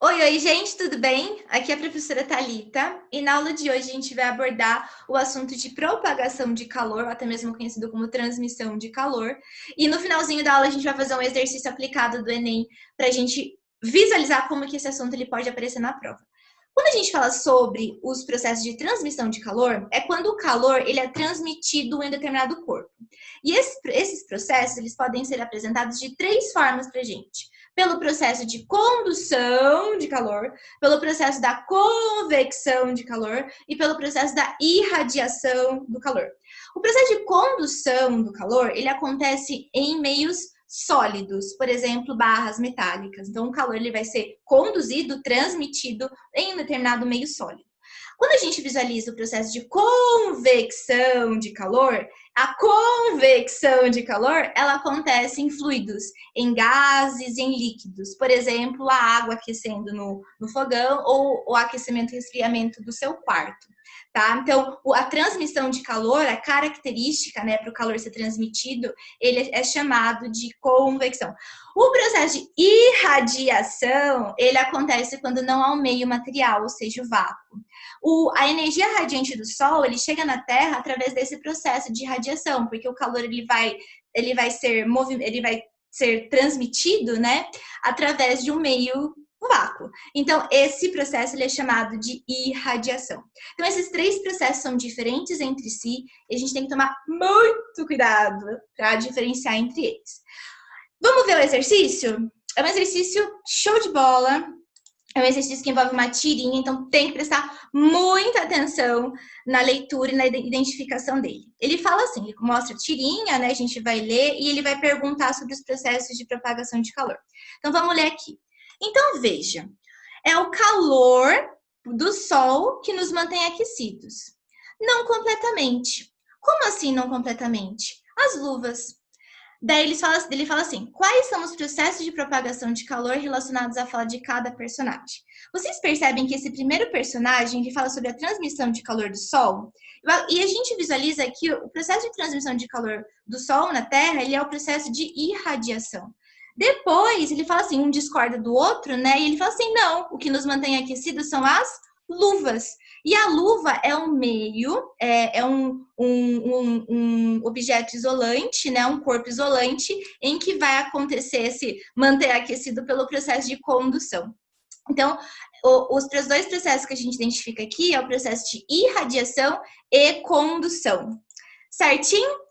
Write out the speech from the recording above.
Oi, gente, tudo bem? Aqui é a professora Thalita e na aula de hoje a gente vai abordar o assunto de propagação de calor, ou até mesmo conhecido como transmissão de calor. E no finalzinho da aula a gente vai fazer um exercício aplicado do Enem para a gente visualizar como que esse assunto ele pode aparecer na prova. Quando a gente fala sobre os processos de transmissão de calor, é quando o calor ele é transmitido em determinado corpo. E esses processos eles podem ser apresentados de três formas para a gente: pelo processo de condução de calor, pelo processo da convecção de calor e pelo processo da irradiação do calor. O processo de condução do calor, ele acontece em meios sólidos, por exemplo, barras metálicas. Então, o calor ele vai ser conduzido, transmitido em um determinado meio sólido. Quando a gente visualiza o processo de convecção de calor, a convecção de calor, ela acontece em fluidos, em gases, em líquidos. Por exemplo, a água aquecendo no fogão ou o aquecimento e resfriamento do seu quarto. Tá? Então, a transmissão de calor, a característica, né, para o calor ser transmitido, ele é chamado de convecção. O processo de irradiação, ele acontece quando não há um meio material, ou seja, o vácuo. A energia radiante do Sol, ele chega na Terra através desse processo de radiação, porque o calor ele vai ser transmitido, né, através de um meio vácuo. Então, esse processo ele é chamado de irradiação. Então, esses três processos são diferentes entre si e a gente tem que tomar muito cuidado para diferenciar entre eles. Vamos ver o exercício? É um exercício show de bola. É um exercício que envolve uma tirinha, então tem que prestar muita atenção na leitura e na identificação dele. Ele fala assim, ele mostra a tirinha, né? A gente vai ler e ele vai perguntar sobre os processos de propagação de calor. Então vamos ler aqui. Então veja, é o calor do Sol que nos mantém aquecidos. Não completamente. Como assim não completamente? As luvas. Daí ele fala assim, quais são os processos de propagação de calor relacionados à fala de cada personagem? Vocês percebem que esse primeiro personagem, que fala sobre a transmissão de calor do Sol, e a gente visualiza que o processo de transmissão de calor do Sol na Terra, ele é o processo de irradiação. Depois, ele fala assim, um discorda do outro, né? E ele fala assim, não, o que nos mantém aquecidos são as luvas. E a luva é um meio, um objeto isolante, né? Um corpo isolante, em que vai acontecer esse manter aquecido pelo processo de condução. Então, os dois processos que a gente identifica aqui é o processo de irradiação e condução. Certinho?